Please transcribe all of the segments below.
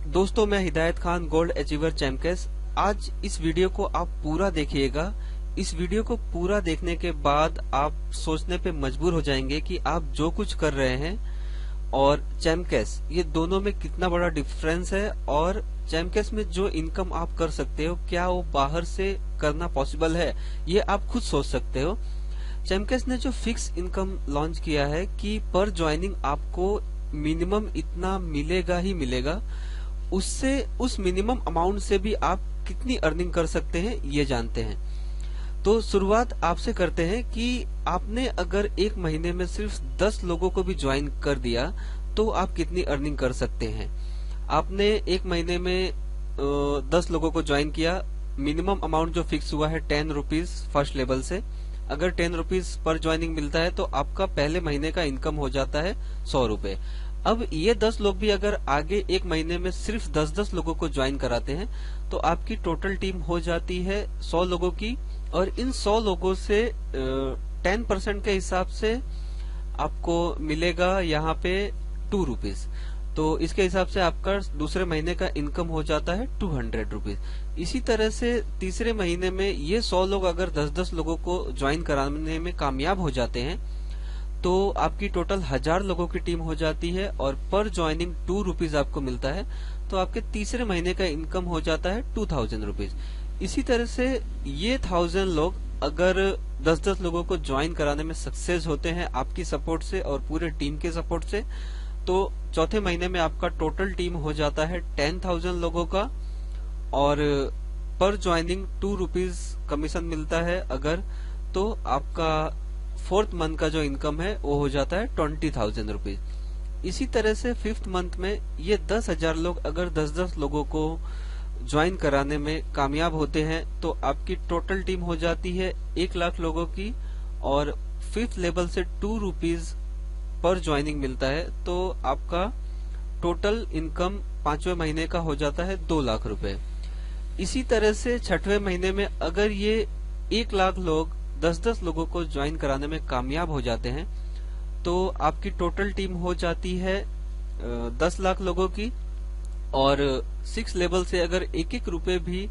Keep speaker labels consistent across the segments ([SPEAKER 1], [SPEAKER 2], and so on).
[SPEAKER 1] दोस्तों, मैं हिदायत खान, गोल्ड अचीवर चैम्पकेस। आज इस वीडियो को आप पूरा देखिएगा। इस वीडियो को पूरा देखने के बाद आप सोचने पे मजबूर हो जाएंगे कि आप जो कुछ कर रहे हैं और चैम्पकेस, ये दोनों में कितना बड़ा डिफरेंस है, और चैम्पकेस में जो इनकम आप कर सकते हो, क्या वो बाहर से करना पॉसिबल है, ये आप खुद सोच सकते हो। चैम्पकेस ने जो फिक्स इनकम लॉन्च किया है कि पर ज्वाइनिंग आपको मिनिमम इतना मिलेगा ही मिलेगा, उससे उस मिनिमम अमाउंट से भी आप कितनी अर्निंग कर सकते हैं ये जानते हैं। तो शुरुआत आपसे करते हैं कि आपने अगर एक महीने में सिर्फ 10 लोगों को भी ज्वाइन कर दिया तो आप कितनी अर्निंग कर सकते हैं। आपने एक महीने में 10 लोगों को ज्वाइन किया, मिनिमम अमाउंट जो फिक्स हुआ है 10 रुपीज फर्स्ट लेवल से। अगर 10 रुपीज पर ज्वाइनिंग मिलता है तो आपका पहले महीने का इनकम हो जाता है 100 रुपए। अब ये 10 लोग भी अगर आगे एक महीने में सिर्फ 10-10 लोगों को ज्वाइन कराते हैं तो आपकी टोटल टीम हो जाती है 100 लोगों की, और इन 100 लोगों से 10% के हिसाब से आपको मिलेगा यहाँ पे 2 रुपीज। तो इसके हिसाब से आपका दूसरे महीने का इनकम हो जाता है 200 रुपीज। इसी तरह से तीसरे महीने में ये 100 लोग अगर 10-10 लोगों को ज्वाइन कराने में कामयाब हो जाते हैं तो आपकी टोटल 1000 लोगों की टीम हो जाती है, और पर ज्वाइनिंग 2 रुपीज आपको मिलता है। तो आपके तीसरे महीने का इनकम हो जाता है 2000 रुपीज। इसी तरह से ये 1000 लोग अगर 10-10 लोगों को ज्वाइन कराने में सक्सेस होते हैं आपकी सपोर्ट से और पूरे टीम के सपोर्ट से, तो चौथे महीने में आपका टोटल टीम हो जाता है 10,000 लोगों का, और पर ज्वाइनिंग 2 रुपीज कमीशन मिलता है अगर, तो आपका फोर्थ मंथ का जो इनकम है वो हो जाता है 20,000 रुपीज। इसी तरह से फिफ्थ मंथ में ये 10,000 लोग अगर 10-10 लोगों को ज्वाइन कराने में कामयाब होते हैं तो आपकी टोटल टीम हो जाती है 1 लाख लोगों की, और फिफ्थ लेवल से 2 रुपीज पर ज्वाइनिंग मिलता है, तो आपका टोटल इनकम 5वें महीने का हो जाता है 2 लाख रुपए। इसी तरह से छठवें महीने में अगर ये 1 लाख लोग 10-10 लोगों को ज्वाइन कराने में कामयाब हो जाते हैं तो आपकी टोटल टीम हो जाती है 10 लाख लोगों की, और 6 लेवल से अगर 1-1 रुपए भी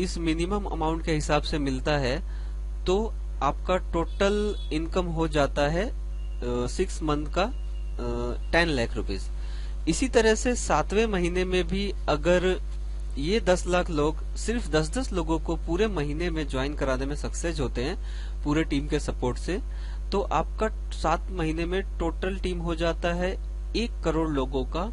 [SPEAKER 1] इस मिनिमम अमाउंट के हिसाब से मिलता है तो आपका टोटल इनकम हो जाता है 6 मंथ का 10 लाख रुपीज। इसी तरह से 7वें महीने में भी अगर ये 10 लाख लोग सिर्फ 10-10 लोगों को पूरे महीने में ज्वाइन कराने में सक्सेस होते हैं पूरे टीम के सपोर्ट से, तो आपका 7 महीने में टोटल टीम हो जाता है 1 करोड़ लोगों का।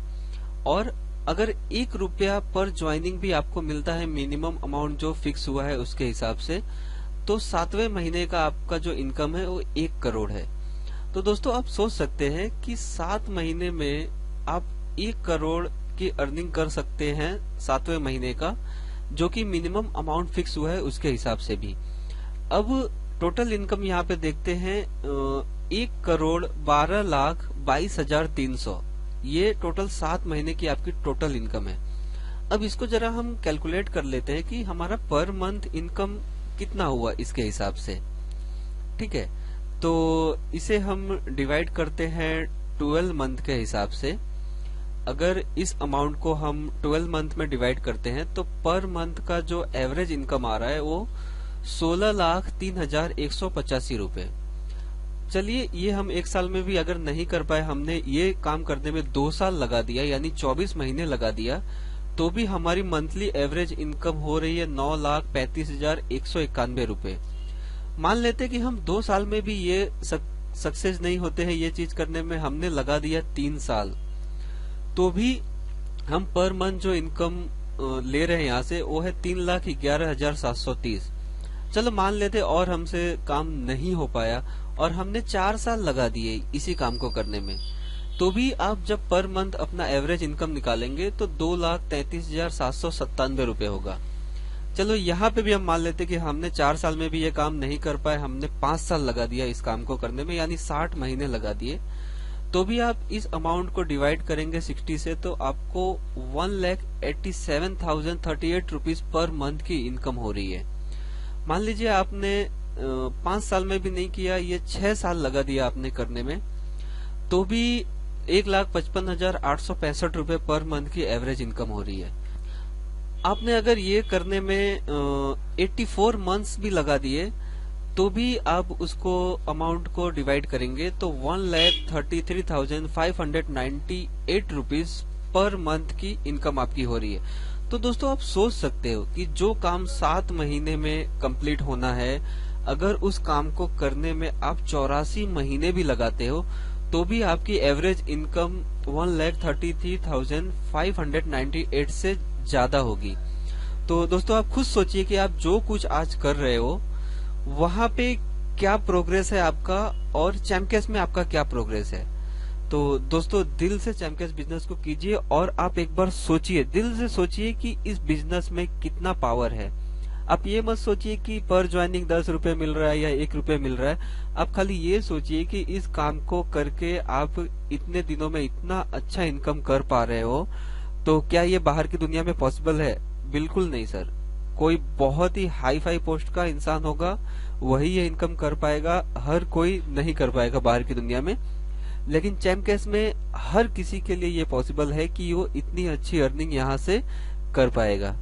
[SPEAKER 1] और अगर 1 रुपया पर ज्वाइनिंग भी आपको मिलता है मिनिमम अमाउंट जो फिक्स हुआ है उसके हिसाब से, तो 7वें महीने का आपका जो इनकम है वो 1 करोड़ है। तो दोस्तों, आप सोच सकते हैं कि 7 महीने में आप 1 करोड़ की अर्निंग कर सकते हैं 7वें महीने का, जो कि मिनिमम अमाउंट फिक्स हुआ है उसके हिसाब से भी। अब टोटल इनकम यहाँ पे देखते हैं 1 करोड़ 12 लाख 22,300, ये टोटल 7 महीने की आपकी टोटल इनकम है। अब इसको जरा हम कैलकुलेट कर लेते हैं कि हमारा पर मंथ इनकम कितना हुआ इसके हिसाब से। ठीक है, तो इसे हम डिवाइड करते हैं 12 मंथ के हिसाब से। अगर इस अमाउंट को हम 12 मंथ में डिवाइड करते हैं तो पर मंथ का जो एवरेज इनकम आ रहा है वो 16,03,185 रुपए। चलिए, ये हम 1 साल में भी अगर नहीं कर पाए, हमने ये काम करने में 2 साल लगा दिया यानी 24 महीने लगा दिया, तो भी हमारी मंथली एवरेज इनकम हो रही है 9,35,191 रुपए। मान लेते कि हम 2 साल में भी ये सक्सेस नहीं होते हैं, ये चीज करने में हमने लगा दिया 3 साल, तो भी हम पर मंथ जो इनकम ले रहे हैं यहाँ से वो है 3,11,730। चलो मान लेते और हमसे काम नहीं हो पाया और हमने 4 साल लगा दिए इसी काम को करने में, तो भी आप जब पर मंथ अपना एवरेज इनकम निकालेंगे तो 2,33,797 रुपए होगा। चलो यहाँ पे भी हम मान लेते कि हमने 4 साल में भी ये काम नहीं कर पाए, हमने 5 साल लगा दिया इस काम को करने में यानी 60 महीने लगा दिए, तो भी आप इस अमाउंट को डिवाइड करेंगे 60 से तो आपको 1,87,038 रुपीज पर मंथ की इनकम हो रही है। मान लीजिए आपने 5 साल में भी नहीं किया, ये 6 साल लगा दिया आपने करने में, तो भी 1,55,865 रुपए पर मंथ की एवरेज इनकम हो रही है। आपने अगर ये करने में 84 मंथ्स भी लगा दिए तो भी आप उसको अमाउंट को डिवाइड करेंगे तो 1,33,598 रुपीज पर मंथ की इनकम आपकी हो रही है। तो दोस्तों आप सोच सकते हो कि जो काम 7 महीने में कंप्लीट होना है, अगर उस काम को करने में आप 84 महीने भी लगाते हो तो भी आपकी एवरेज इनकम 1,33,598 से ज्यादा होगी। तो दोस्तों आप खुद सोचिए कि आप जो कुछ आज कर रहे हो वहां पे क्या प्रोग्रेस है आपका और चैमकेस में आपका क्या प्रोग्रेस है। तो दोस्तों दिल से चैमकेस बिजनेस को कीजिए और आप एक बार सोचिए, दिल से सोचिए कि इस बिजनेस में कितना पावर है। आप ये मत सोचिए कि पर ज्वाइनिंग 10 रुपए मिल रहा है या 1 रुपए मिल रहा है। आप खाली ये सोचिए कि इस काम को करके आप इतने दिनों में इतना अच्छा इनकम कर पा रहे हो। तो क्या ये बाहर की दुनिया में पॉसिबल है? बिल्कुल नहीं सर। कोई बहुत ही हाई फाई पोस्ट का इंसान होगा वही ये इनकम कर पाएगा, हर कोई नहीं कर पाएगा बाहर की दुनिया में। लेकिन चैमकेस में हर किसी के लिए ये पॉसिबल है कि वो इतनी अच्छी अर्निंग यहाँ से कर पाएगा।